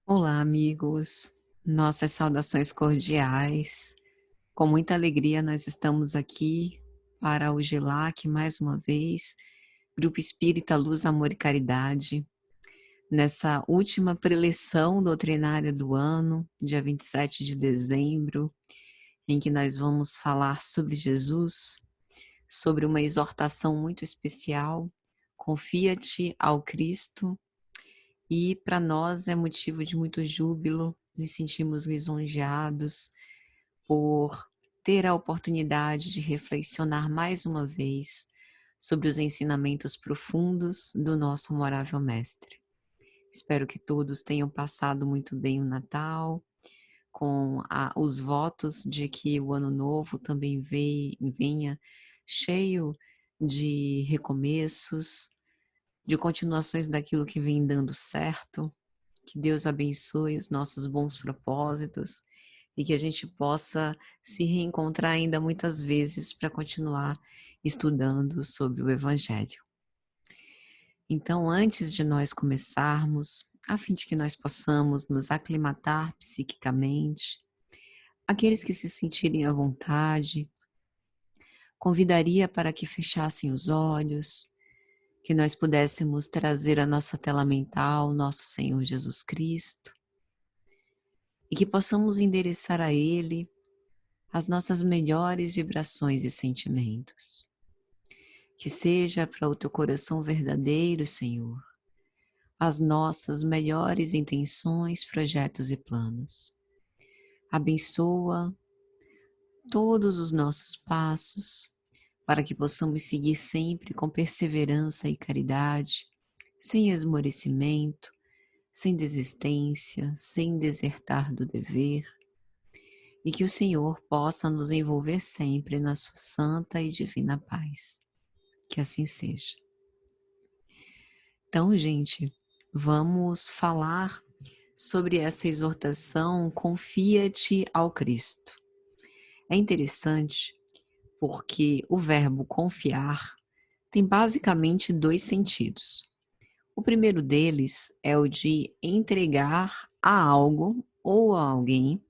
Olá, amigos. Nossas saudações cordiais. Com muita alegria, nós estamos aqui para o GELAC mais uma vez, Grupo Espírita Luz, Amor e Caridade, nessa última preleção doutrinária do ano, dia 27 de dezembro, em que nós vamos falar sobre Jesus, sobre uma exortação muito especial. Confia-te ao Cristo. E para nós é motivo de muito júbilo, nos sentimos lisonjeados por ter a oportunidade de reflexionar mais uma vez sobre os ensinamentos profundos do nosso amorável Mestre. Espero que todos tenham passado muito bem o Natal, com os votos de que o Ano Novo também venha cheio de recomeços, de continuações daquilo que vem dando certo. Que Deus abençoe os nossos bons propósitos e que a gente possa se reencontrar ainda muitas vezes para continuar estudando sobre o Evangelho. Então, antes de nós começarmos, a fim de que nós possamos nos aclimatar psiquicamente, aqueles que se sentirem à vontade, convidaria para que fechassem os olhos, que nós pudéssemos trazer à nossa tela mental nosso Senhor Jesus Cristo, e que possamos endereçar a Ele as nossas melhores vibrações e sentimentos. Que seja para o teu coração verdadeiro, Senhor, as nossas melhores intenções, projetos e planos. Abençoa todos os nossos passos, para que possamos seguir sempre com perseverança e caridade, sem esmorecimento, sem desistência, sem desertar do dever, e que o Senhor possa nos envolver sempre na sua santa e divina paz. Que assim seja. Então, gente, vamos falar sobre essa exortação Confia-te ao Cristo. É interessante porque o verbo confiar tem basicamente dois sentidos. O primeiro deles é o de entregar a algo ou a alguém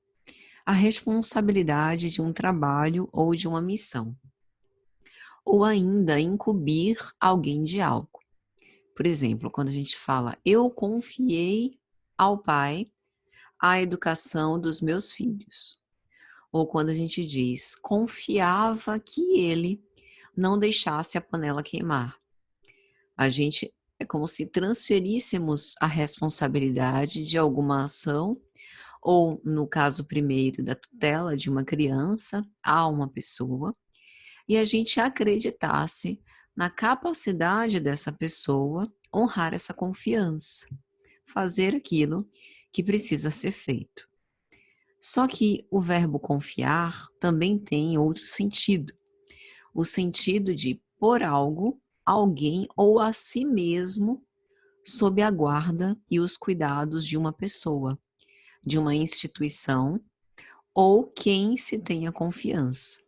a responsabilidade de um trabalho ou de uma missão, ou ainda incumbir alguém de algo. Por exemplo, quando a gente fala, eu confiei ao pai a educação dos meus filhos. Ou quando a gente diz, confiava que ele não deixasse a panela queimar. A gente é como se transferíssemos a responsabilidade de alguma ação, ou no caso primeiro da tutela de uma criança a uma pessoa, e a gente acreditasse na capacidade dessa pessoa honrar essa confiança, fazer aquilo que precisa ser feito. Só que o verbo confiar também tem outro sentido, o sentido de pôr algo, alguém ou a si mesmo sob a guarda e os cuidados de uma pessoa, de uma instituição ou quem se tenha confiança.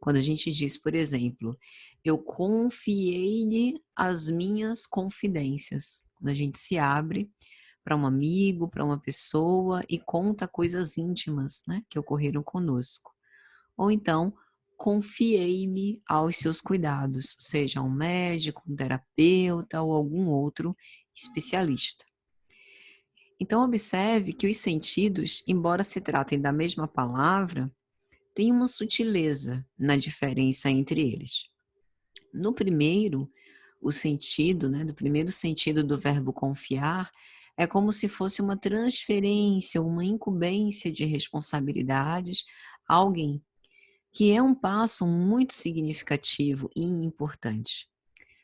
Quando a gente diz, por exemplo, eu confiei-lhe as minhas confidências. Quando a gente se abre para um amigo, para uma pessoa e conta coisas íntimas, né, que ocorreram conosco. Ou então, confiei-me aos seus cuidados, seja um médico, um terapeuta ou algum outro especialista. Então, observe que os sentidos, embora se tratem da mesma palavra, tem uma sutileza na diferença entre eles. No primeiro, o sentido, né, do primeiro sentido do verbo confiar, é como se fosse uma transferência, uma incumbência de responsabilidades a alguém, que é um passo muito significativo e importante,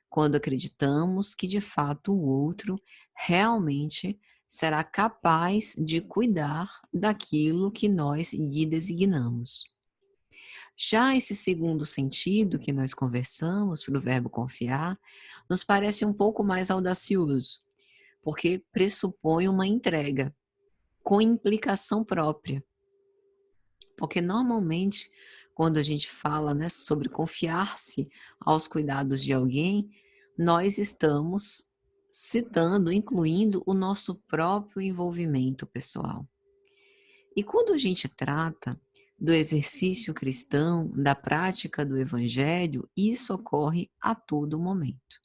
quando acreditamos que de fato o outro realmente será capaz de cuidar daquilo que nós lhe designamos. Já esse segundo sentido que nós conversamos para o verbo confiar, nos parece um pouco mais audacioso, porque pressupõe uma entrega com implicação própria. Porque normalmente, quando a gente fala, né, sobre confiar-se aos cuidados de alguém, nós estamos citando, incluindo o nosso próprio envolvimento pessoal. E quando a gente trata do exercício cristão, da prática do evangelho, isso ocorre a todo momento.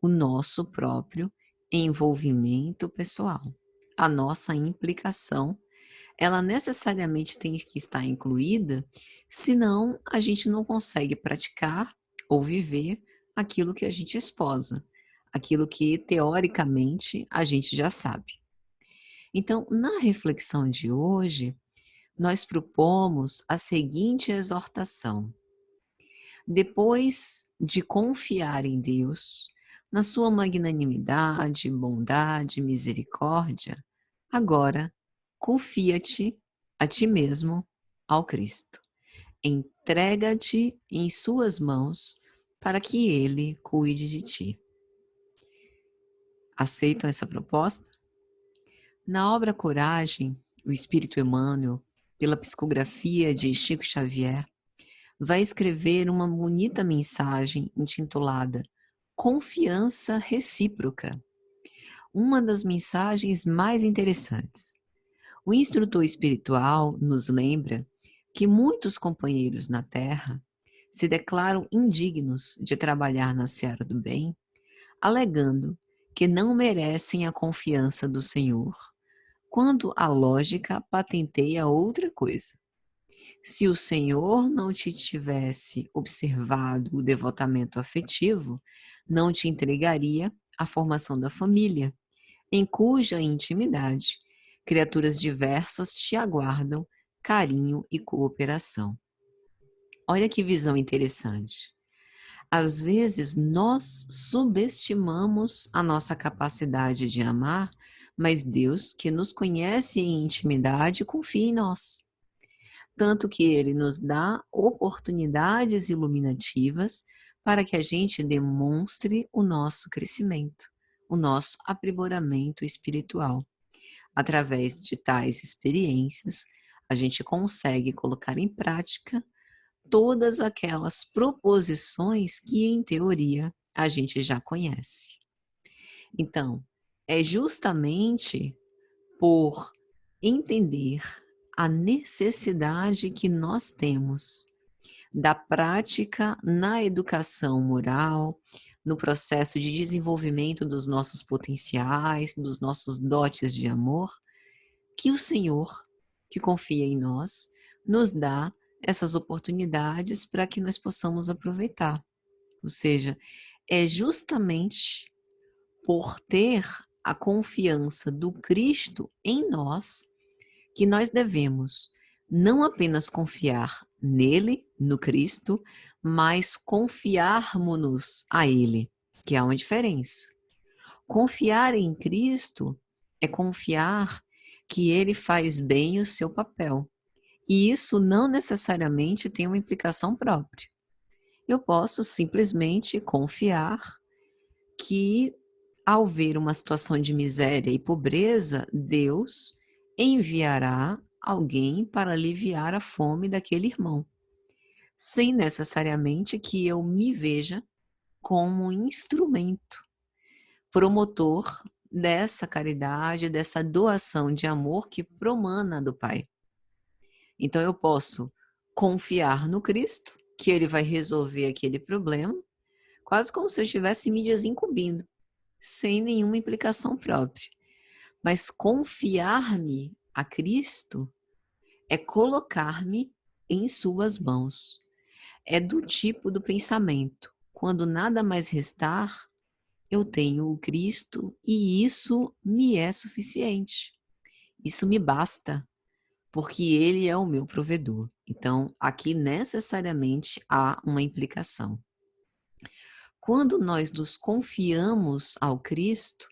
O nosso próprio envolvimento pessoal, a nossa implicação, ela necessariamente tem que estar incluída, senão a gente não consegue praticar ou viver aquilo que a gente esposa, aquilo que teoricamente a gente já sabe. Então, na reflexão de hoje, nós propomos a seguinte exortação: depois de confiar em Deus, na sua magnanimidade, bondade, misericórdia, agora confia-te a ti mesmo ao Cristo. Entrega-te em suas mãos para que ele cuide de ti. Aceitam essa proposta? Na obra Coragem, o Espírito Emmanuel, pela psicografia de Chico Xavier, vai escrever uma bonita mensagem intitulada Confiança Recíproca, uma das mensagens mais interessantes. O instrutor espiritual nos lembra que muitos companheiros na Terra se declaram indignos de trabalhar na seara do bem, alegando que não merecem a confiança do Senhor, quando a lógica patenteia outra coisa. Se o Senhor não te tivesse observado o devotamento afetivo, não te entregaria à formação da família, em cuja intimidade criaturas diversas te aguardam carinho e cooperação. Olha que visão interessante. Às vezes nós subestimamos a nossa capacidade de amar, mas Deus, que nos conhece em intimidade, confia em nós. Tanto que ele nos dá oportunidades iluminativas para que a gente demonstre o nosso crescimento, o nosso aprimoramento espiritual. Através de tais experiências, a gente consegue colocar em prática todas aquelas proposições que, em teoria, a gente já conhece. Então, é justamente por entender a necessidade que nós temos da prática na educação moral, no processo de desenvolvimento dos nossos potenciais, dos nossos dotes de amor, que o Senhor, que confia em nós, nos dá essas oportunidades para que nós possamos aproveitar. Ou seja, é justamente por ter a confiança do Cristo em nós que nós devemos não apenas confiar nele, no Cristo, mas confiarmos-nos a ele, que há uma diferença. Confiar em Cristo é confiar que ele faz bem o seu papel. E isso não necessariamente tem uma implicação própria. Eu posso simplesmente confiar que, ao ver uma situação de miséria e pobreza, Deus enviará alguém para aliviar a fome daquele irmão, sem necessariamente que eu me veja como um instrumento, promotor dessa caridade, dessa doação de amor que promana do Pai. Então eu posso confiar no Cristo, que ele vai resolver aquele problema, quase como se eu estivesse me desincumbindo, sem nenhuma implicação própria. Mas confiar-me a Cristo é colocar-me em suas mãos. É do tipo do pensamento. Quando nada mais restar, eu tenho o Cristo e isso me é suficiente. Isso me basta, porque Ele é o meu provedor. Então, aqui necessariamente há uma implicação. Quando nós nos confiamos ao Cristo,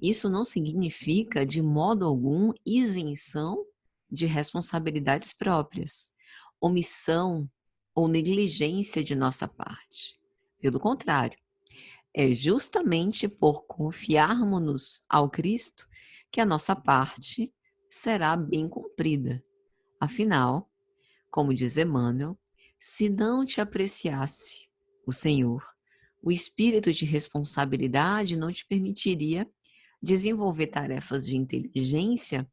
isso não significa de modo algum isenção de responsabilidades próprias, omissão ou negligência de nossa parte. Pelo contrário, é justamente por confiarmos-nos ao Cristo que a nossa parte será bem cumprida. Afinal, como diz Emmanuel, se não te apreciasse o Senhor, O espírito de responsabilidade não te permitiria desenvolver tarefas de inteligência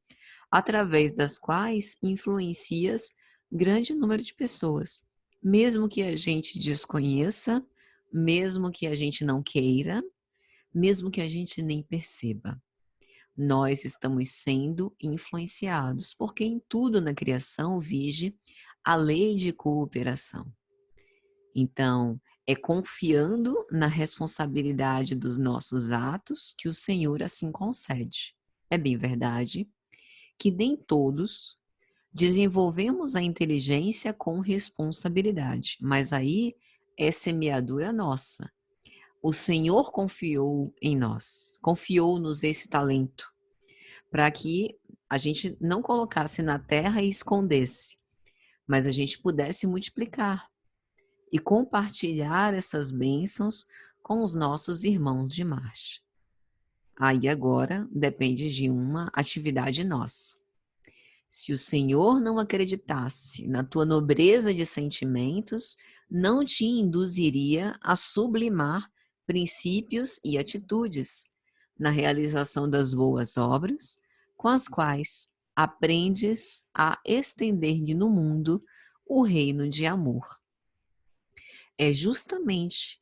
através das quais influencias grande número de pessoas. Mesmo que a gente desconheça, mesmo que a gente não queira, mesmo que a gente nem perceba. Nós estamos sendo influenciados, porque em tudo na criação vige a lei de cooperação. Então, é confiando na responsabilidade dos nossos atos que o Senhor assim concede. É bem verdade que nem todos desenvolvemos a inteligência com responsabilidade, mas aí é semeadura nossa. O Senhor confiou em nós, confiou-nos esse talento, para que a gente não colocasse na terra e escondesse, mas a gente pudesse multiplicar e compartilhar essas bênçãos com os nossos irmãos de marcha. Aí agora depende de uma atividade nossa. Se o Senhor não acreditasse na tua nobreza de sentimentos, não te induziria a sublimar princípios e atitudes na realização das boas obras, com as quais aprendes a estender-lhe no mundo o reino de amor. É justamente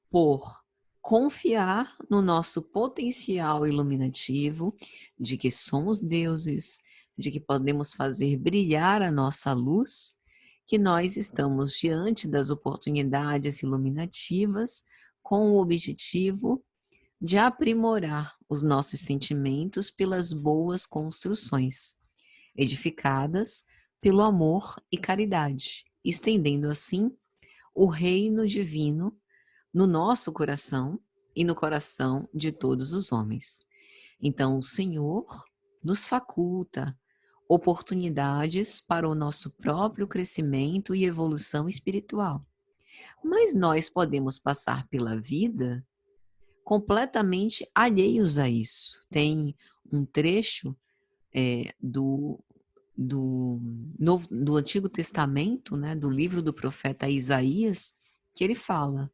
por confiar no nosso potencial iluminativo, de que somos deuses, de que podemos fazer brilhar a nossa luz, que nós estamos diante das oportunidades iluminativas com o objetivo de aprimorar os nossos sentimentos pelas boas construções, edificadas pelo amor e caridade, estendendo assim o reino divino no nosso coração e no coração de todos os homens. Então, o Senhor nos faculta oportunidades para o nosso próprio crescimento e evolução espiritual. Mas nós podemos passar pela vida completamente alheios a isso. Tem um trecho do Antigo Testamento, né, do livro do profeta Isaías, que ele fala: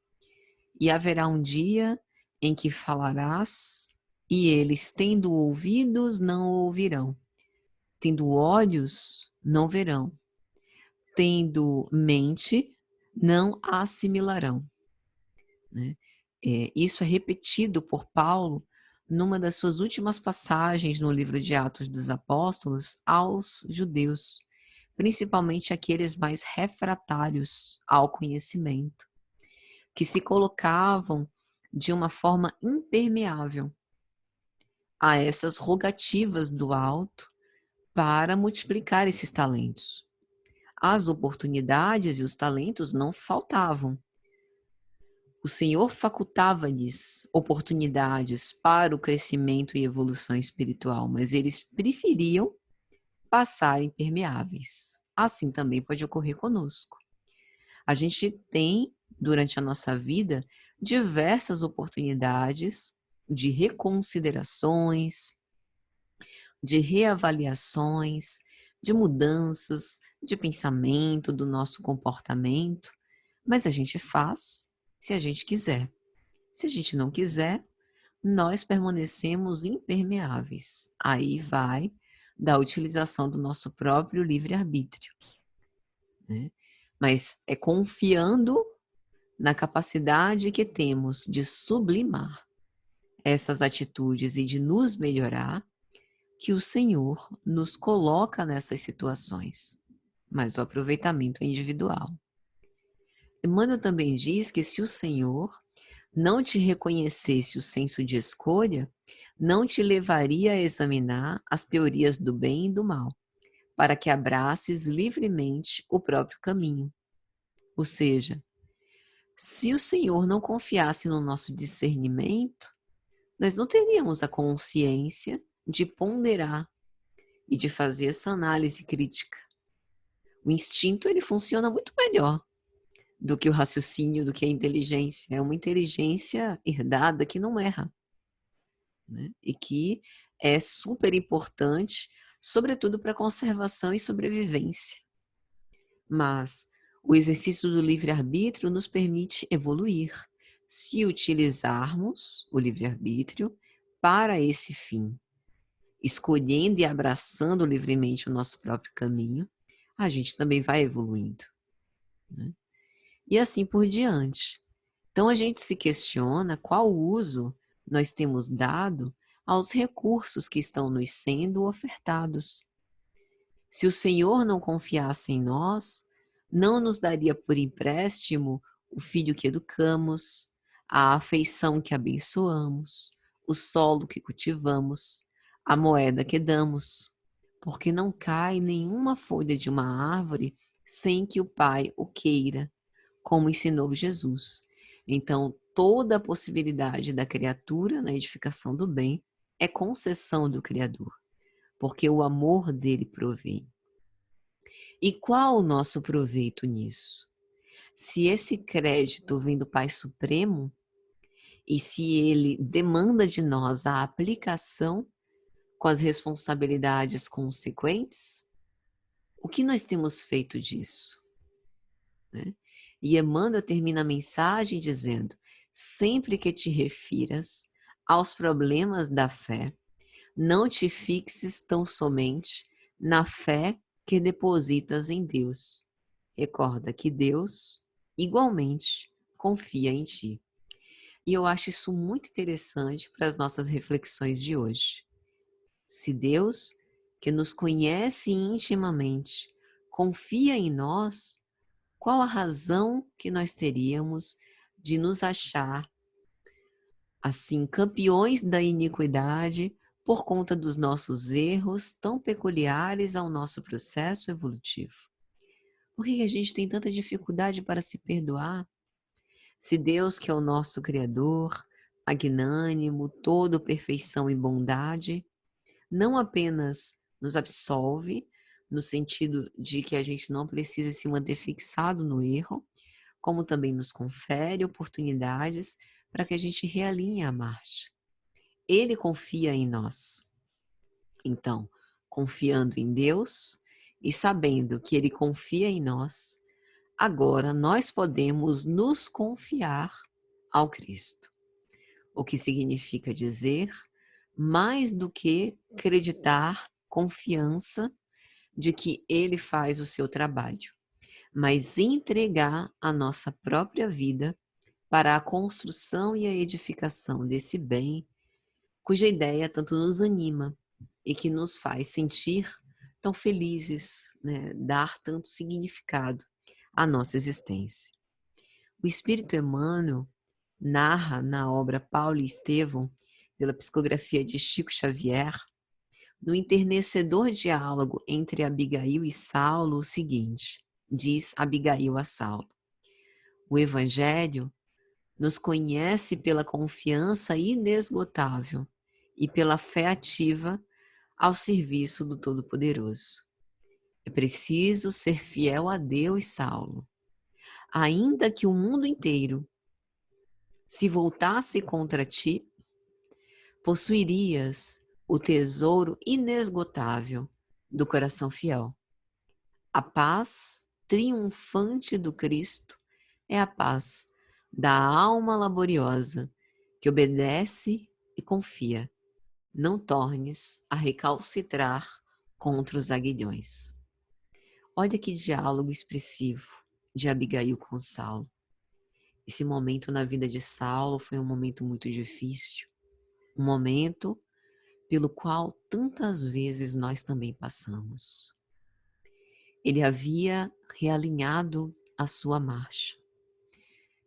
e haverá um dia em que falarás, e eles, tendo ouvidos, não ouvirão, tendo olhos, não verão, tendo mente, não assimilarão. Né? Isso é repetido por Paulo numa das suas últimas passagens no livro de Atos dos Apóstolos aos judeus, principalmente aqueles mais refratários ao conhecimento, que se colocavam de uma forma impermeável a essas rogativas do alto para multiplicar esses talentos. As oportunidades e os talentos não faltavam. O Senhor facultava-lhes oportunidades para o crescimento e evolução espiritual, mas eles preferiam passar impermeáveis. Assim também pode ocorrer conosco. A gente tem, durante a nossa vida, diversas oportunidades de reconsiderações, de reavaliações, de mudanças de pensamento, do nosso comportamento, mas a gente faz se a gente quiser. Se a gente não quiser, nós permanecemos impermeáveis. Aí vai da utilização do nosso próprio livre-arbítrio, né? Mas é confiando na capacidade que temos de sublimar essas atitudes e de nos melhorar, que o Senhor nos coloca nessas situações. Mas o aproveitamento é individual. Emmanuel também diz que se o Senhor não te reconhecesse o senso de escolha, não te levaria a examinar as teorias do bem e do mal, para que abraces livremente o próprio caminho. Ou seja, se o Senhor não confiasse no nosso discernimento, nós não teríamos a consciência de ponderar e de fazer essa análise crítica. O instinto, ele funciona muito melhor do que o raciocínio, do que a inteligência. É uma inteligência herdada que não erra, né? E que é super importante, sobretudo para conservação e sobrevivência. Mas o exercício do livre-arbítrio nos permite evoluir, se utilizarmos o livre-arbítrio para esse fim, escolhendo e abraçando livremente o nosso próprio caminho, a gente também vai evoluindo, né? E assim por diante. Então a gente se questiona qual uso nós temos dado aos recursos que estão nos sendo ofertados. Se o Senhor não confiasse em nós, não nos daria por empréstimo o filho que educamos, a afeição que abençoamos, o solo que cultivamos, a moeda que damos, porque não cai nenhuma folha de uma árvore sem que o Pai o queira, como ensinou Jesus. Então, toda a possibilidade da criatura na edificação do bem é concessão do Criador, porque o amor dele provém. E qual o nosso proveito nisso? Se esse crédito vem do Pai Supremo, e se ele demanda de nós a aplicação com as responsabilidades consequentes, o que nós temos feito disso? Né? E Emmanuel termina a mensagem dizendo: sempre que te refiras aos problemas da fé, não te fixes tão somente na fé que depositas em Deus. Recorda que Deus, igualmente, confia em ti. E eu acho isso muito interessante para as nossas reflexões de hoje. Se Deus, que nos conhece intimamente, confia em nós, qual a razão que nós teríamos de nos achar, assim, campeões da iniquidade por conta dos nossos erros tão peculiares ao nosso processo evolutivo? Por que a gente tem tanta dificuldade para se perdoar? Se Deus, que é o nosso Criador, magnânimo, todo perfeição e bondade, não apenas nos absolve, no sentido de que a gente não precisa se manter fixado no erro, como também nos confere oportunidades para que a gente realinhe a marcha. Ele confia em nós. Então, confiando em Deus e sabendo que Ele confia em nós, agora nós podemos nos confiar ao Cristo. O que significa dizer mais do que acreditar, confiança de que Ele faz o seu trabalho, mas entregar a nossa própria vida para a construção e a edificação desse bem, cuja ideia tanto nos anima e que nos faz sentir tão felizes, né? Dar tanto significado à nossa existência. O Espírito Emmanuel narra na obra Paulo e Estevão, pela psicografia de Chico Xavier, no enternecedor diálogo entre Abigail e Saulo, o seguinte: diz Abigail a Saulo: o Evangelho nos conhece pela confiança inesgotável e pela fé ativa ao serviço do Todo-Poderoso. É preciso ser fiel a Deus, Saulo, ainda que o mundo inteiro se voltasse contra ti, possuirias o tesouro inesgotável do coração fiel. A paz triunfante do Cristo é a paz da alma laboriosa que obedece e confia. Não tornes a recalcitrar contra os aguilhões. Olha que diálogo expressivo de Abigail com Saulo. Esse momento na vida de Saulo foi um momento muito difícil, um momento pelo qual tantas vezes nós também passamos. Ele havia realinhado a sua marcha,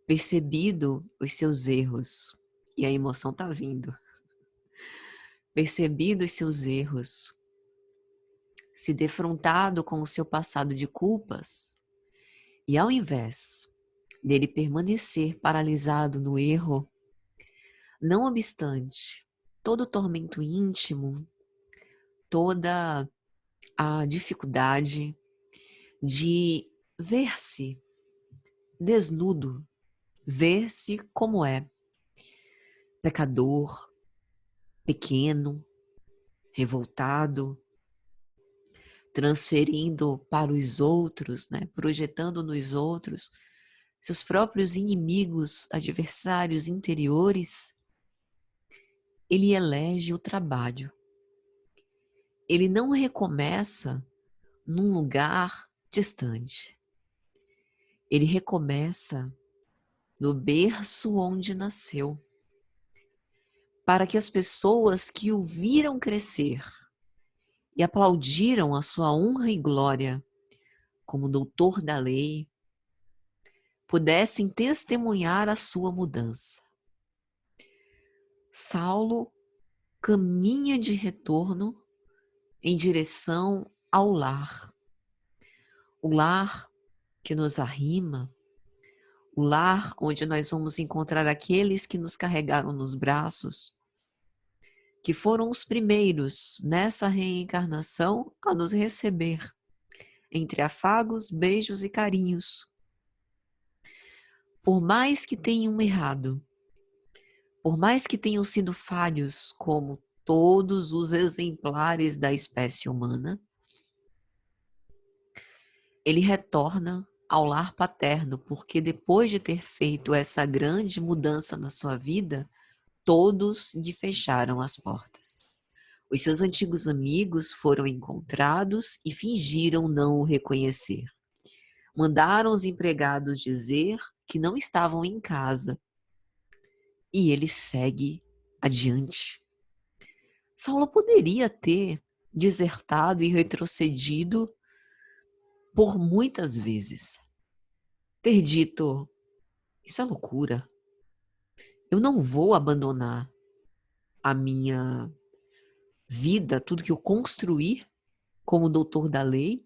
percebido os seus erros, e a emoção está vindo, percebido os seus erros, se defrontado com o seu passado de culpas, e ao invés dele permanecer paralisado no erro, não obstante todo o tormento íntimo, toda a dificuldade de ver-se desnudo, ver-se como é, pecador, pequeno, revoltado, transferindo para os outros, né, projetando nos outros seus próprios inimigos, adversários interiores, ele elege o trabalho. Ele não recomeça num lugar distante. Ele recomeça no berço onde nasceu, para que as pessoas que o viram crescer e aplaudiram a sua honra e glória como doutor da lei, pudessem testemunhar a sua mudança. Saulo caminha de retorno em direção ao lar. O lar que nos arrima, o lar onde nós vamos encontrar aqueles que nos carregaram nos braços, que foram os primeiros nessa reencarnação a nos receber, entre afagos, beijos e carinhos. Por mais que tenham errado, por mais que tenham sido falhos, como todos os exemplares da espécie humana, ele retorna ao lar paterno, porque depois de ter feito essa grande mudança na sua vida, todos lhe fecharam as portas. Os seus antigos amigos foram encontrados e fingiram não o reconhecer. Mandaram os empregados dizer que não estavam em casa. E ele segue adiante. Saulo poderia ter desertado e retrocedido por muitas vezes. Ter dito, isso é loucura. Eu não vou abandonar a minha vida, tudo que eu construí como doutor da lei.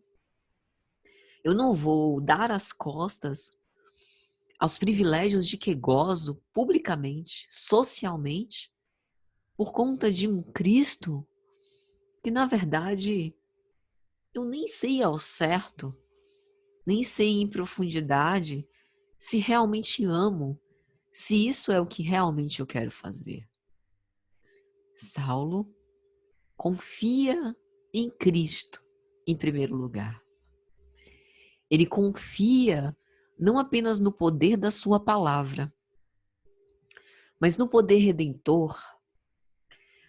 Eu não vou dar as costas aos privilégios de que gozo publicamente, socialmente, por conta de um Cristo que, na verdade, eu nem sei ao certo, nem sei em profundidade se realmente amo, se isso é o que realmente eu quero fazer. Saulo confia em Cristo em primeiro lugar. Ele confia não apenas no poder da sua palavra, mas no poder redentor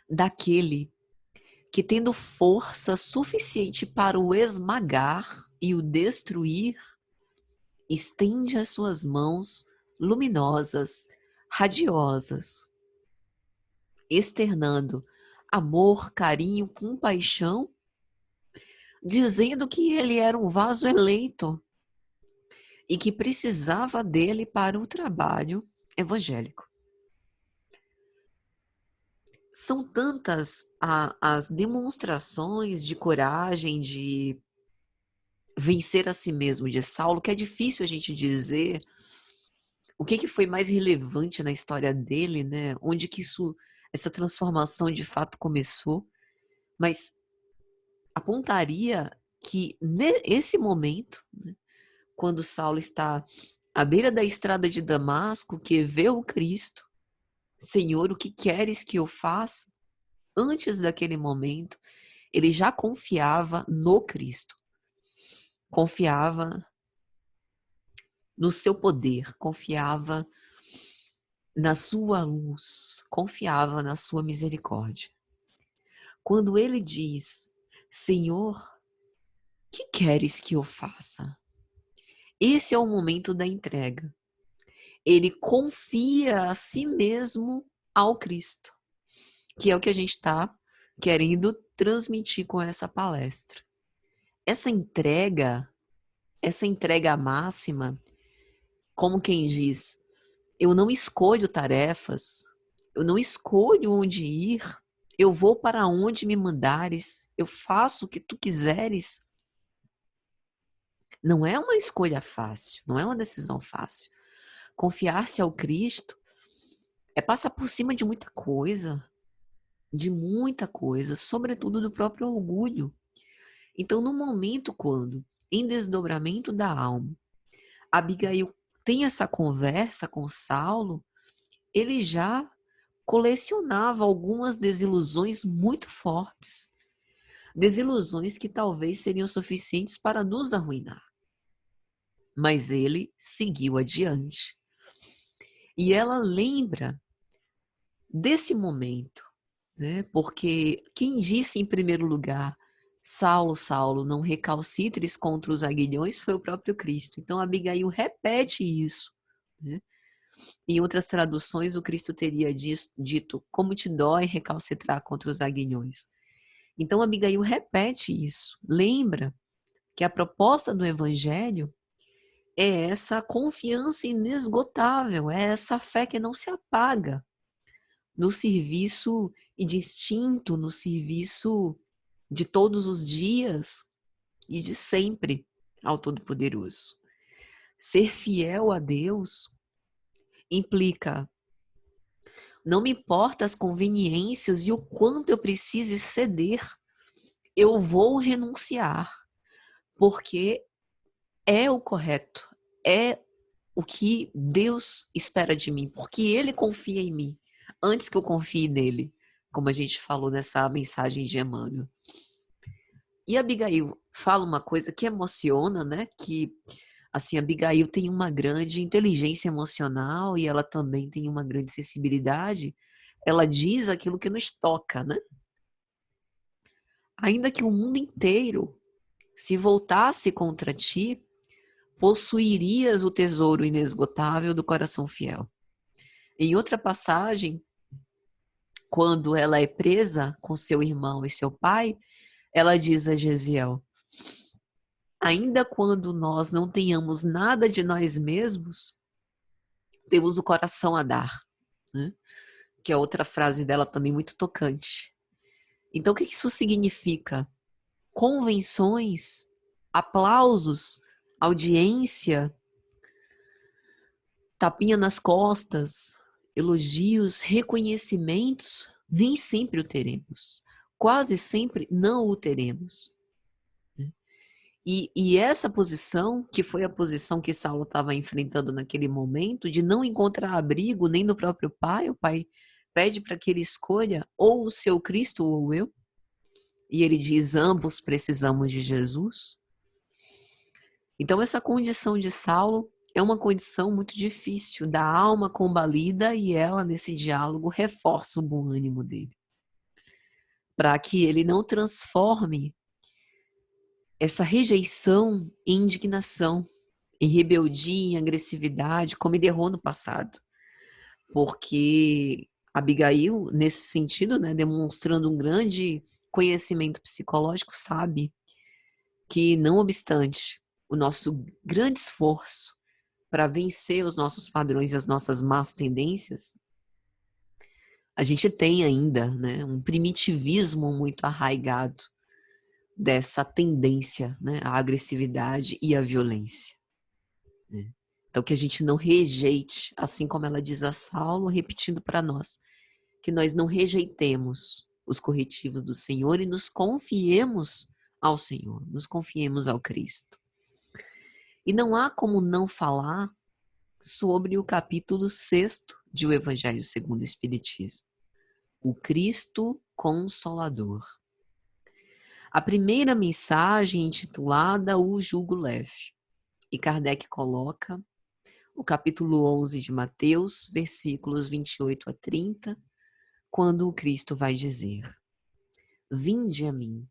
daquele que, tendo força suficiente para o esmagar e o destruir, estende as suas mãos luminosas, radiosas, externando amor, carinho, compaixão, dizendo que ele era um vaso eleito e que precisava dele para o trabalho evangélico. São tantas as demonstrações de coragem, de vencer a si mesmo de Saulo, que é difícil a gente dizer o que foi mais relevante na história dele, né? Onde que essa transformação de fato começou, mas apontaria que nesse momento, né, quando Saulo está à beira da estrada de Damasco, que vê o Cristo, Senhor, o que queres que eu faça? Antes daquele momento, ele já confiava no Cristo, confiava no seu poder, confiava na sua luz, confiava na sua misericórdia. Quando ele diz, Senhor, que queres que eu faça? Esse é o momento da entrega. Ele confia a si mesmo ao Cristo, que é o que a gente está querendo transmitir com essa palestra. Essa entrega máxima, como quem diz, eu não escolho tarefas, eu não escolho onde ir, eu vou para onde me mandares, eu faço o que tu quiseres. Não é uma escolha fácil, não é uma decisão fácil. Confiar-se ao Cristo é passar por cima de muita coisa, sobretudo do próprio orgulho. Então, no momento quando, em desdobramento da alma, Abigail tem essa conversa com Saulo, ele já colecionava algumas desilusões muito fortes. Desilusões que talvez seriam suficientes para nos arruinar. Mas ele seguiu adiante. E ela lembra desse momento, né? Porque quem disse em primeiro lugar, Saulo, Saulo, não recalcitres contra os aguilhões, foi o próprio Cristo. Então Abigail repete isso, né? Em outras traduções, o Cristo teria dito, como te dói recalcitrar contra os aguilhões. Então Abigail repete isso. Lembra que a proposta do Evangelho é essa confiança inesgotável, é essa fé que não se apaga no serviço e distinto, no serviço de todos os dias e de sempre ao Todo-Poderoso. Ser fiel a Deus implica, não me importa as conveniências e o quanto eu precise ceder, eu vou renunciar, porque é o correto, é o que Deus espera de mim, porque Ele confia em mim, antes que eu confie nele, como a gente falou nessa mensagem de Emmanuel. E Abigail fala uma coisa que emociona, né? Que, assim, Abigail tem uma grande inteligência emocional e ela também tem uma grande sensibilidade. Ela diz aquilo que nos toca, né? Ainda que o mundo inteiro se voltasse contra ti, possuirias o tesouro inesgotável do coração fiel. Em outra passagem, quando ela é presa com seu irmão e seu pai, ela diz a Gesiel, ainda quando nós não tenhamos nada de nós mesmos, temos o coração a dar, né? Que é outra frase dela também muito tocante. Então, o que isso significa? Convenções, aplausos, audiência, tapinha nas costas, elogios, reconhecimentos, nem sempre o teremos. Quase sempre não o teremos. E essa posição, que foi a posição que Saulo estava enfrentando naquele momento, de não encontrar abrigo nem no próprio pai, o pai pede para que ele escolha ou o seu Cristo ou eu, e ele diz, ambos precisamos de Jesus. Então essa condição de Saulo é uma condição muito difícil, da alma combalida, e ela, nesse diálogo, reforça o bom ânimo dele, para que ele não transforme essa rejeição em indignação, em rebeldia, em agressividade, como ele errou no passado. Porque Abigail, nesse sentido, né, demonstrando um grande conhecimento psicológico, sabe que, não obstante o nosso grande esforço para vencer os nossos padrões e as nossas más tendências, a gente tem ainda, né, um primitivismo muito arraigado dessa tendência, né, à agressividade e à violência. Né? Então, que a gente não rejeite, assim como ela diz a Saulo, repetindo para nós, que nós não rejeitemos os corretivos do Senhor e nos confiemos ao Senhor, nos confiemos ao Cristo. E não há como não falar sobre o capítulo 6º de O Evangelho segundo o Espiritismo, o Cristo Consolador. A primeira mensagem intitulada O Jugo Leve, e Kardec coloca o capítulo 11 de Mateus, versículos 28 a 30, quando o Cristo vai dizer, vinde a mim,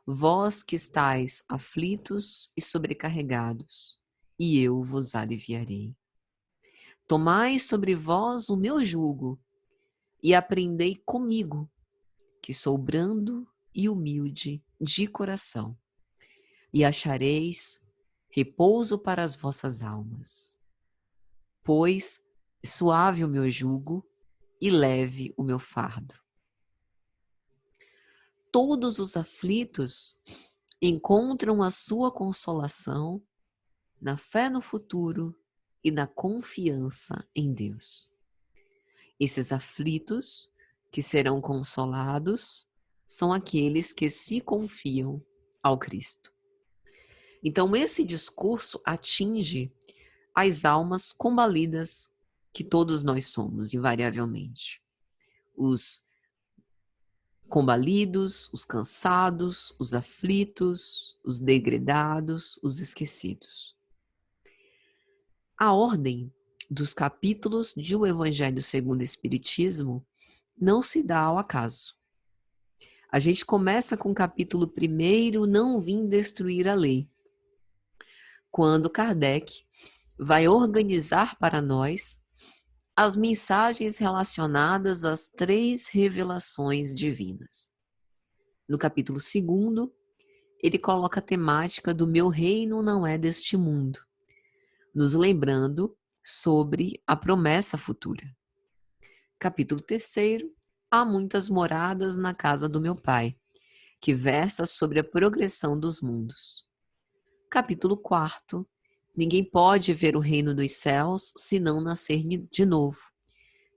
vós que estáis aflitos e sobrecarregados, e eu vos aliviarei. Tomai sobre vós o meu jugo, e aprendei comigo, que sou brando e humilde de coração, e achareis repouso para as vossas almas. Pois suave o meu jugo e leve o meu fardo. Todos os aflitos encontram a sua consolação na fé no futuro e na confiança em Deus. Esses aflitos que serão consolados são aqueles que se confiam ao Cristo. Então, esse discurso atinge as almas combalidas que todos nós somos, invariavelmente. Os combalidos, os cansados, os aflitos, os degredados, os esquecidos. A ordem dos capítulos de O Evangelho segundo o Espiritismo não se dá ao acaso. A gente começa com o capítulo 1, Não Vim Destruir a Lei, quando Kardec vai organizar para nós as mensagens relacionadas às 3 revelações divinas. No capítulo 2, ele coloca a temática do meu reino não é deste mundo, nos lembrando sobre a promessa futura. Capítulo 3, há muitas moradas na casa do meu Pai, que versa sobre a progressão dos mundos. Capítulo 4, ninguém pode ver o reino dos céus se não nascer de novo,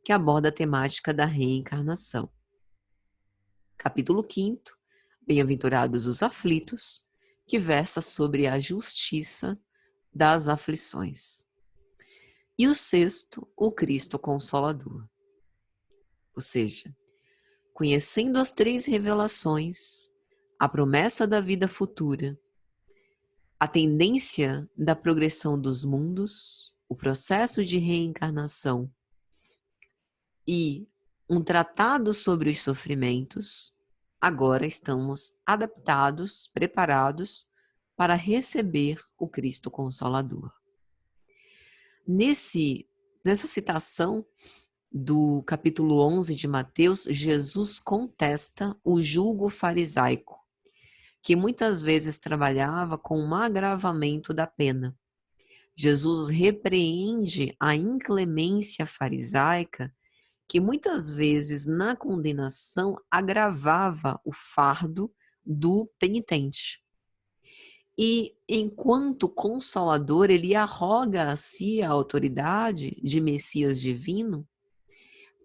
que aborda a temática da reencarnação. Capítulo 5, bem-aventurados os aflitos, que versa sobre a justiça das aflições. E o 6, o Cristo Consolador. Ou seja, conhecendo as 3 revelações, a promessa da vida futura, a tendência da progressão dos mundos, o processo de reencarnação e um tratado sobre os sofrimentos, agora estamos adaptados, preparados para receber o Cristo Consolador. Nessa citação do capítulo 11 de Mateus, Jesus contesta o julgo farisaico, que muitas vezes trabalhava com um agravamento da pena. Jesus repreende a inclemência farisaica, que muitas vezes na condenação agravava o fardo do penitente. E, enquanto consolador, ele arroga a si a autoridade de Messias divino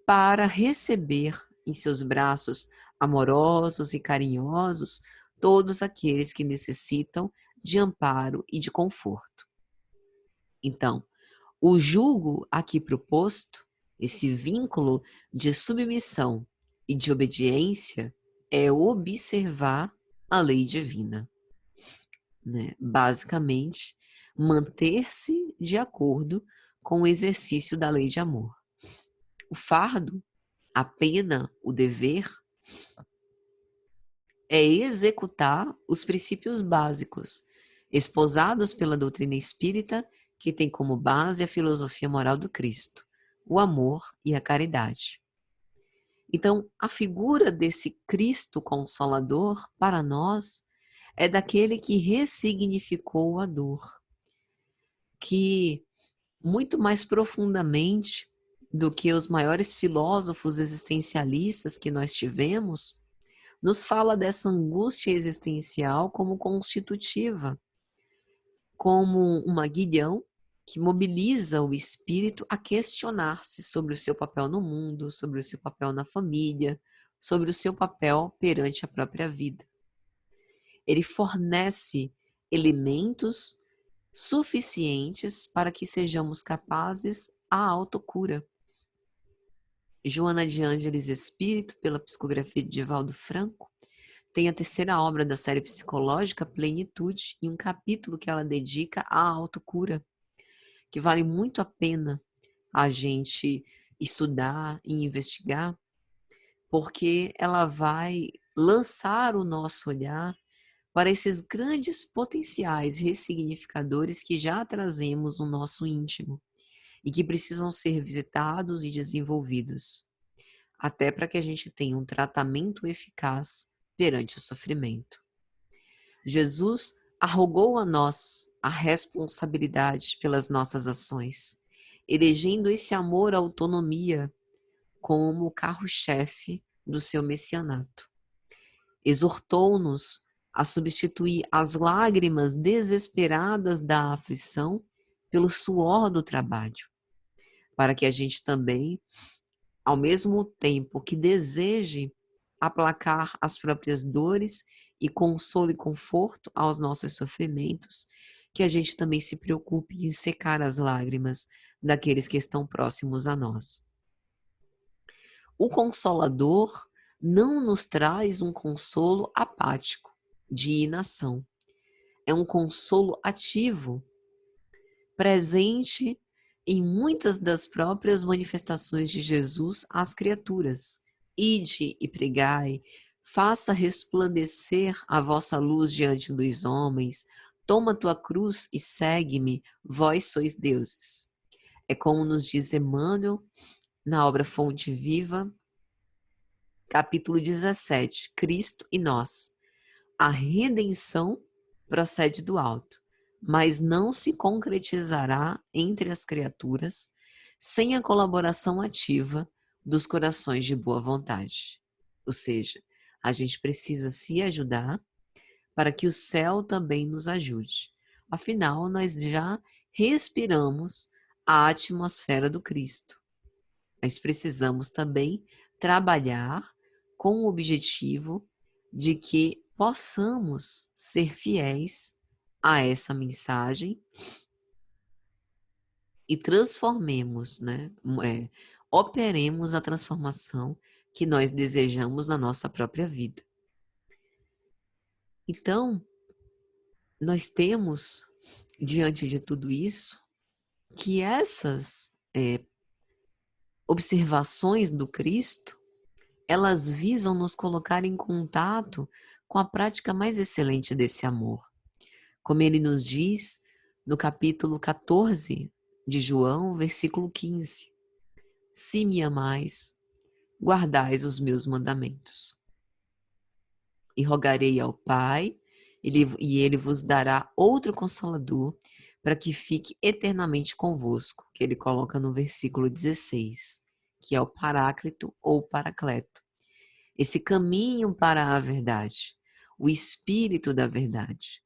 para receber em seus braços amorosos e carinhosos todos aqueles que necessitam de amparo e de conforto. Então, o jugo aqui proposto, esse vínculo de submissão e de obediência, é observar a lei divina. Basicamente, manter-se de acordo com o exercício da lei de amor. O fardo, a pena, o dever, é executar os princípios básicos, esposados pela doutrina espírita, que tem como base a filosofia moral do Cristo, o amor e a caridade. Então, a figura desse Cristo Consolador, para nós, é daquele que ressignificou a dor, que muito mais profundamente do que os maiores filósofos existencialistas que nós tivemos, nos fala dessa angústia existencial como constitutiva, como um aguilhão que mobiliza o espírito a questionar-se sobre o seu papel no mundo, sobre o seu papel na família, sobre o seu papel perante a própria vida. Ele fornece elementos suficientes para que sejamos capazes à autocura. Joana de Ângeles Espírito, pela psicografia de Divaldo Franco, tem a 3ª obra da série psicológica, Plenitude, e um capítulo que ela dedica à autocura, que vale muito a pena a gente estudar e investigar, porque ela vai lançar o nosso olhar para esses grandes potenciais ressignificadores que já trazemos no nosso íntimo e que precisam ser visitados e desenvolvidos, até para que a gente tenha um tratamento eficaz perante o sofrimento. Jesus arrogou a nós a responsabilidade pelas nossas ações, elegendo esse amor à autonomia como o carro-chefe do seu messianato. Exortou-nos a substituir as lágrimas desesperadas da aflição pelo suor do trabalho, para que a gente também, ao mesmo tempo que deseje aplacar as próprias dores e consolo e conforto aos nossos sofrimentos, que a gente também se preocupe em secar as lágrimas daqueles que estão próximos a nós. O Consolador não nos traz um consolo apático, de inação. É um consolo ativo, presente em muitas das próprias manifestações de Jesus às criaturas. Ide e pregai, faça resplandecer a vossa luz diante dos homens, toma tua cruz e segue-me, vós sois deuses. É como nos diz Emmanuel na obra Fonte Viva, capítulo 17, Cristo e nós. A redenção procede do alto, mas não se concretizará entre as criaturas sem a colaboração ativa dos corações de boa vontade. Ou seja, a gente precisa se ajudar para que o céu também nos ajude. Afinal, nós já respiramos a atmosfera do Cristo. Mas precisamos também trabalhar com o objetivo de que possamos ser fiéis a essa mensagem e transformemos, né? Operemos a transformação que nós desejamos na nossa própria vida. Então, nós temos, diante de tudo isso, que essas observações do Cristo, elas visam nos colocar em contato com a prática mais excelente desse amor. Como ele nos diz no capítulo 14 de João, versículo 15: se me amais, guardais os meus mandamentos. E rogarei ao Pai, e ele vos dará outro Consolador, para que fique eternamente convosco, que ele coloca no versículo 16, que é o Paráclito ou Paracleto. Esse caminho para a verdade, o Espírito da verdade.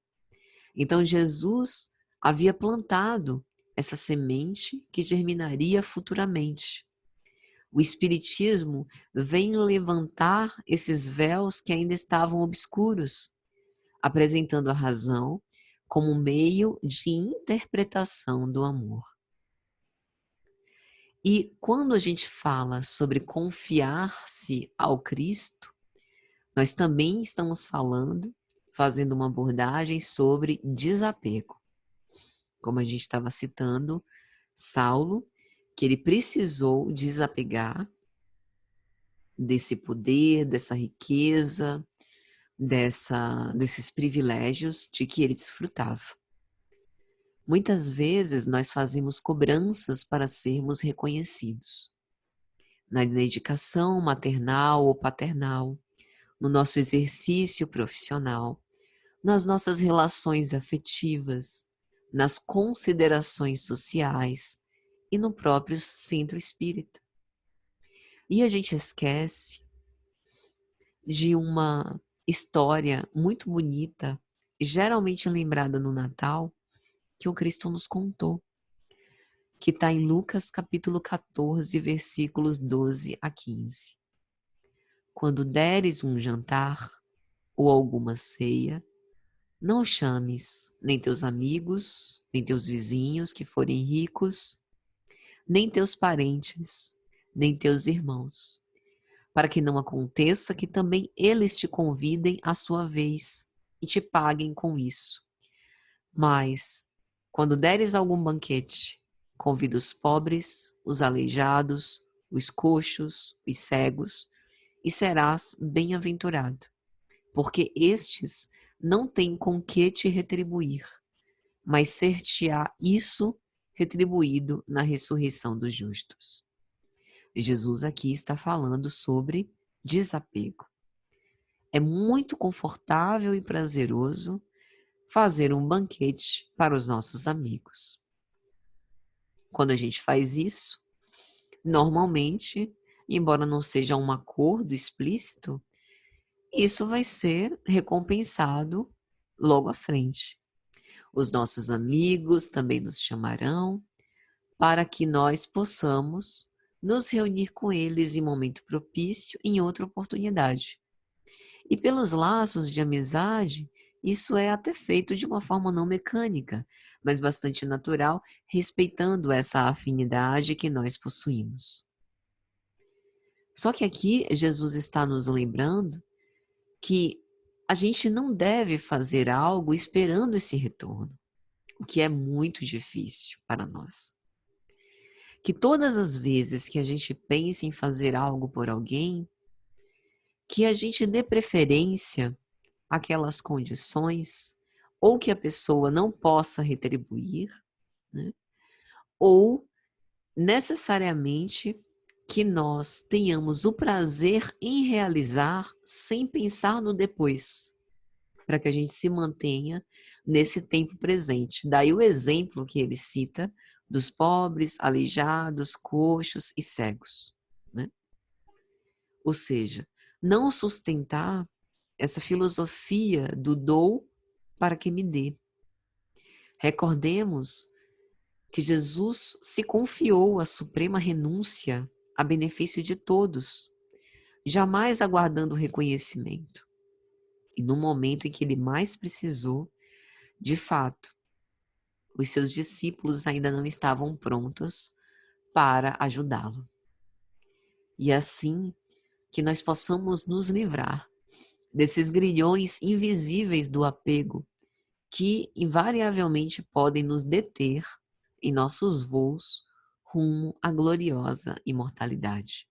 Então Jesus havia plantado essa semente que germinaria futuramente. O Espiritismo vem levantar esses véus que ainda estavam obscuros, apresentando a razão como meio de interpretação do amor. E quando a gente fala sobre confiar-se ao Cristo, nós também estamos fazendo uma abordagem sobre desapego. Como a gente estava citando, Saulo, que ele precisou desapegar desse poder, dessa riqueza, desses privilégios de que ele desfrutava. Muitas vezes nós fazemos cobranças para sermos reconhecidos. Na dedicação maternal ou paternal, no nosso exercício profissional, nas nossas relações afetivas, nas considerações sociais e no próprio centro espírita. E a gente esquece de uma história muito bonita, geralmente lembrada no Natal, que o Cristo nos contou, que está em Lucas capítulo 14, versículos 12 a 15. Quando deres um jantar ou alguma ceia, não chames nem teus amigos, nem teus vizinhos que forem ricos, nem teus parentes, nem teus irmãos, para que não aconteça que também eles te convidem à sua vez e te paguem com isso. Mas, quando deres algum banquete, convida os pobres, os aleijados, os coxos, os cegos, e serás bem-aventurado, porque estes não têm com que te retribuir, mas ser-te-á isso retribuído na ressurreição dos justos. Jesus aqui está falando sobre desapego. É muito confortável e prazeroso fazer um banquete para os nossos amigos. Quando a gente faz isso, normalmente, embora não seja um acordo explícito, isso vai ser recompensado logo à frente. Os nossos amigos também nos chamarão para que nós possamos nos reunir com eles em momento propício em outra oportunidade. E pelos laços de amizade, isso é até feito de uma forma não mecânica, mas bastante natural, respeitando essa afinidade que nós possuímos. Só que aqui Jesus está nos lembrando que a gente não deve fazer algo esperando esse retorno, o que é muito difícil para nós. que todas as vezes que a gente pensa em fazer algo por alguém, que a gente dê preferência àquelas condições, ou que a pessoa não possa retribuir, né? Ou necessariamente que nós tenhamos o prazer em realizar sem pensar no depois, para que a gente se mantenha nesse tempo presente. Daí o exemplo que ele cita dos pobres, aleijados, coxos e cegos, né? Ou seja, não sustentar essa filosofia do dou para que me dê. Recordemos que Jesus se confiou a suprema renúncia a benefício de todos, jamais aguardando reconhecimento. E no momento em que ele mais precisou, de fato, os seus discípulos ainda não estavam prontos para ajudá-lo. E assim que nós possamos nos livrar desses grilhões invisíveis do apego que invariavelmente podem nos deter em nossos voos rumo à gloriosa imortalidade.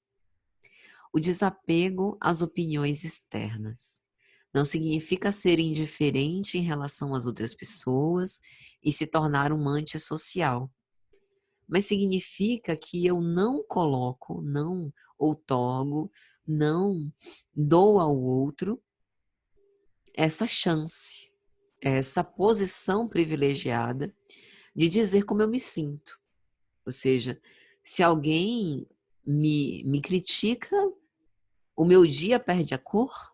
O desapego às opiniões externas não significa ser indiferente em relação às outras pessoas e se tornar um antissocial, mas significa que eu não coloco, não outorgo, não dou ao outro essa chance, essa posição privilegiada de dizer como eu me sinto. Ou seja, se alguém me critica, o meu dia perde a cor,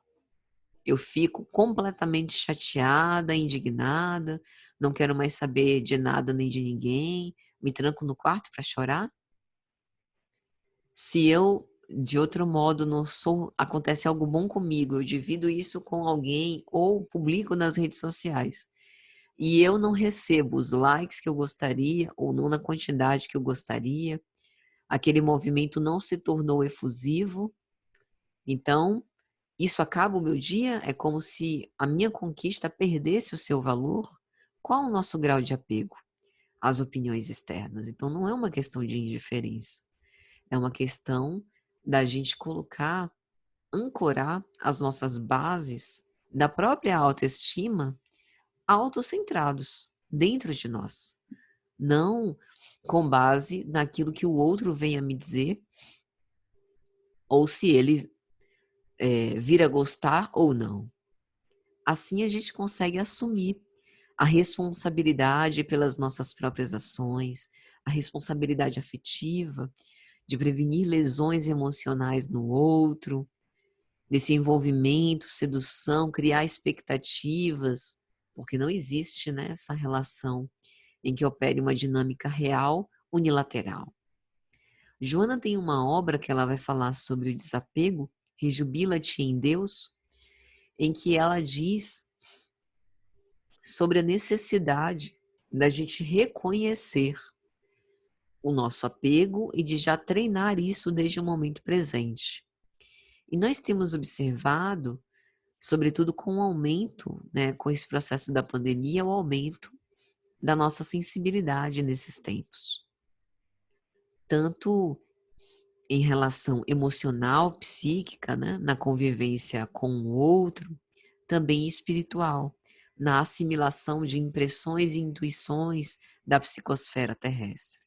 eu fico completamente chateada, indignada, não quero mais saber de nada nem de ninguém, me tranco no quarto para chorar. Se eu, de outro modo, não sou, acontece algo bom comigo, eu divido isso com alguém ou publico nas redes sociais, e eu não recebo os likes que eu gostaria, ou não na quantidade que eu gostaria, aquele movimento não se tornou efusivo, então isso acaba o meu dia? É como se a minha conquista perdesse o seu valor? Qual o nosso grau de apego às opiniões externas? Então não é uma questão de indiferença, é uma questão da gente colocar, ancorar as nossas bases da própria autoestima autocentrados dentro de nós, não com base naquilo que o outro venha me dizer, ou se ele vir a gostar ou não. Assim a gente consegue assumir a responsabilidade pelas nossas próprias ações, a responsabilidade afetiva de prevenir lesões emocionais no outro, desse envolvimento, sedução, criar expectativas, porque não existe, né, essa relação em que opere uma dinâmica real unilateral. Joana tem uma obra que ela vai falar sobre o desapego, Rejubila-te em Deus, em que ela diz sobre a necessidade da gente reconhecer o nosso apego e de já treinar isso desde o momento presente. E nós temos observado, sobretudo com o aumento, né, com esse processo da pandemia, o aumento da nossa sensibilidade nesses tempos. Tanto em relação emocional, psíquica, né, na convivência com o outro, também espiritual, na assimilação de impressões e intuições da psicosfera terrestre.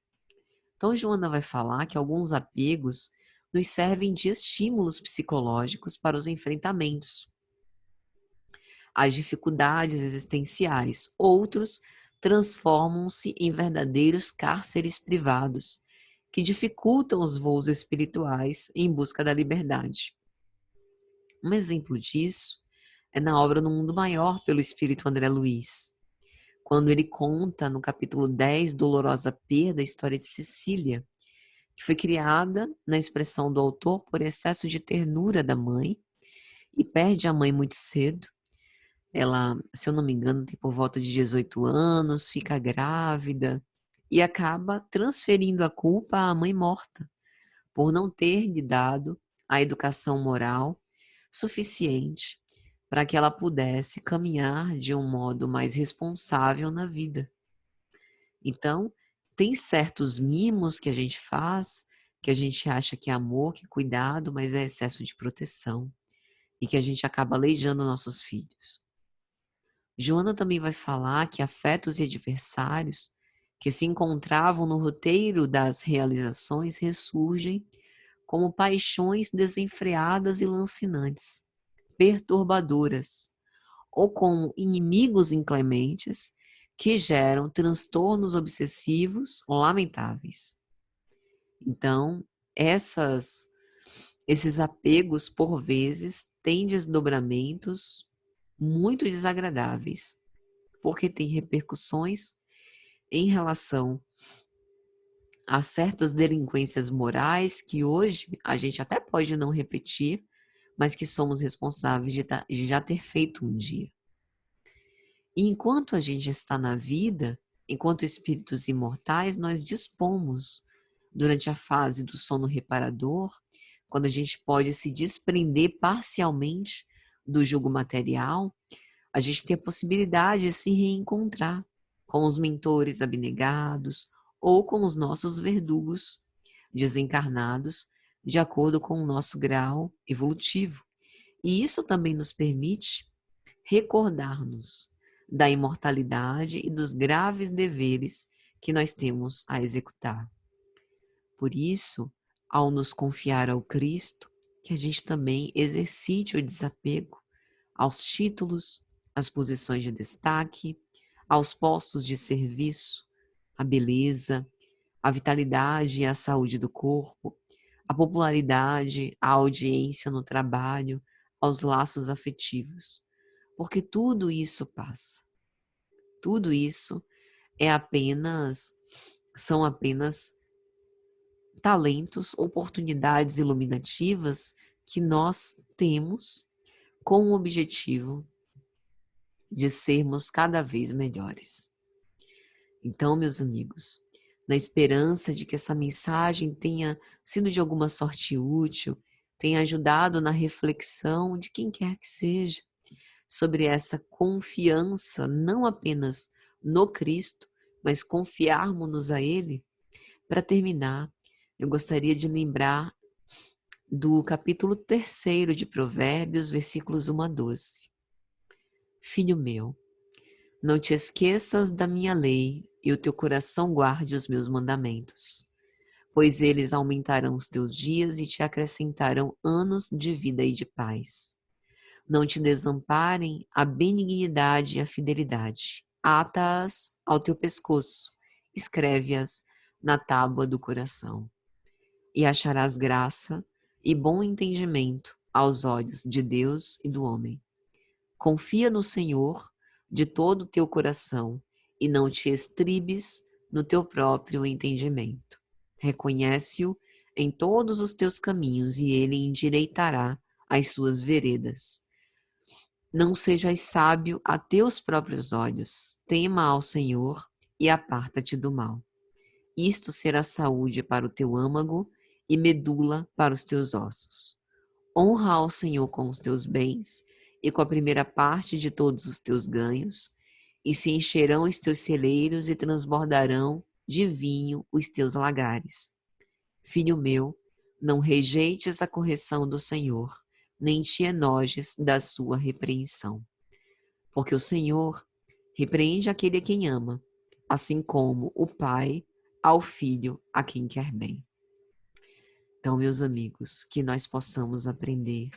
Então, Joana vai falar que alguns apegos nos servem de estímulos psicológicos para os enfrentamentos, as dificuldades existenciais. Outros transformam-se em verdadeiros cárceres privados, que dificultam os voos espirituais em busca da liberdade. Um exemplo disso é na obra No Mundo Maior, pelo espírito André Luiz, quando ele conta no capítulo 10, Dolorosa Perda, a história de Cecília, que foi criada, na expressão do autor, por excesso de ternura da mãe, e perde a mãe muito cedo. Ela, se eu não me engano, tem por volta de 18 anos, fica grávida e acaba transferindo a culpa à mãe morta, por não ter lhe dado a educação moral suficiente para que ela pudesse caminhar de um modo mais responsável na vida. Então, Tem certos mimos que a gente faz, que a gente acha que é amor, que é cuidado, mas é excesso de proteção e que a gente acaba aleijando nossos filhos. Joana também vai falar que afetos e adversários que se encontravam no roteiro das realizações ressurgem como paixões desenfreadas e lancinantes, perturbadoras, ou como inimigos inclementes que geram transtornos obsessivos lamentáveis. Então, esses apegos, por vezes, têm desdobramentos muito desagradáveis, porque tem repercussões em relação a certas delinquências morais que hoje a gente até pode não repetir, mas que somos responsáveis de já ter feito um dia. E enquanto a gente está na vida, enquanto espíritos imortais, nós dispomos, durante a fase do sono reparador, quando a gente pode se desprender parcialmente do jugo material, a gente tem a possibilidade de se reencontrar com os mentores abnegados ou com os nossos verdugos desencarnados, de acordo com o nosso grau evolutivo. E isso também nos permite recordar-nos da imortalidade e dos graves deveres que nós temos a executar. Por isso, ao nos confiar ao Cristo, que a gente também exercite o desapego aos títulos, às posições de destaque, aos postos de serviço, à beleza, à vitalidade e à saúde do corpo, à popularidade, à audiência no trabalho, aos laços afetivos. Porque tudo isso passa. Tudo isso são apenas talentos, oportunidades iluminativas que nós temos com o objetivo de sermos cada vez melhores. Então, meus amigos, na esperança de que essa mensagem tenha sido de alguma sorte útil, tenha ajudado na reflexão de quem quer que seja, sobre essa confiança, não apenas no Cristo, mas confiarmos-nos a Ele. Para terminar, eu gostaria de lembrar do capítulo 3 de Provérbios, versículos 1 a 12. Filho meu, não te esqueças da minha lei e o teu coração guarde os meus mandamentos, pois eles aumentarão os teus dias e te acrescentarão anos de vida e de paz. Não te desamparem a benignidade e a fidelidade. Ata-as ao teu pescoço, escreve-as na tábua do coração. E acharás graça e bom entendimento aos olhos de Deus e do homem. Confia no Senhor de todo o teu coração e não te estribes no teu próprio entendimento. Reconhece-o em todos os teus caminhos e ele endireitará as suas veredas. Não sejas sábio a teus próprios olhos, tema ao Senhor e aparta-te do mal. Isto será saúde para o teu âmago e medula para os teus ossos. Honra ao Senhor com os teus bens e com a primeira parte de todos os teus ganhos, e se encherão os teus celeiros e transbordarão de vinho os teus lagares. Filho meu, não rejeites a correção do Senhor, nem te enojes da sua repreensão. Porque o Senhor repreende aquele a quem ama, assim como o Pai ao Filho a quem quer bem. Então, meus amigos, que nós possamos aprender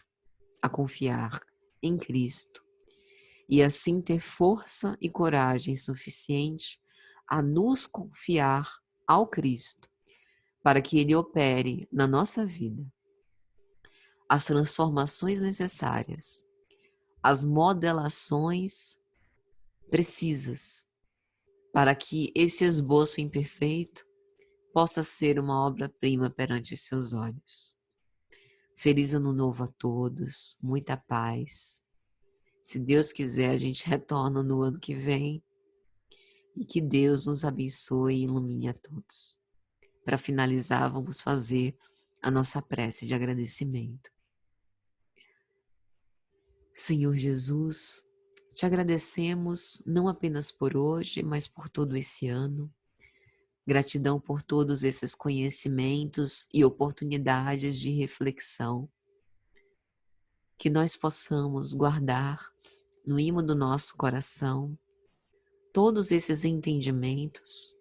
a confiar em Cristo e assim ter força e coragem suficiente a nos confiar ao Cristo, para que Ele opere na nossa vida as transformações necessárias, as modelações precisas, para que esse esboço imperfeito possa ser uma obra-prima perante os seus olhos. Feliz ano novo a todos, muita paz. Se Deus quiser, a gente retorna no ano que vem e que Deus nos abençoe e ilumine a todos. Para finalizar, vamos fazer a nossa prece de agradecimento. Senhor Jesus, te agradecemos não apenas por hoje, mas por todo esse ano, Gratidão por todos esses conhecimentos e oportunidades de reflexão que nós possamos guardar no imo do nosso coração todos esses entendimentos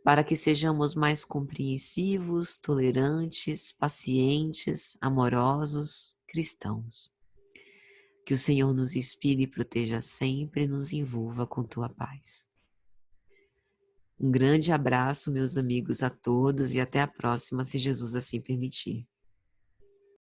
para que sejamos mais compreensivos, tolerantes, pacientes, amorosos, cristãos. Que o Senhor nos inspire e proteja sempre e nos envolva com tua paz. Um grande abraço, meus amigos, a todos, e até a próxima, se Jesus assim permitir.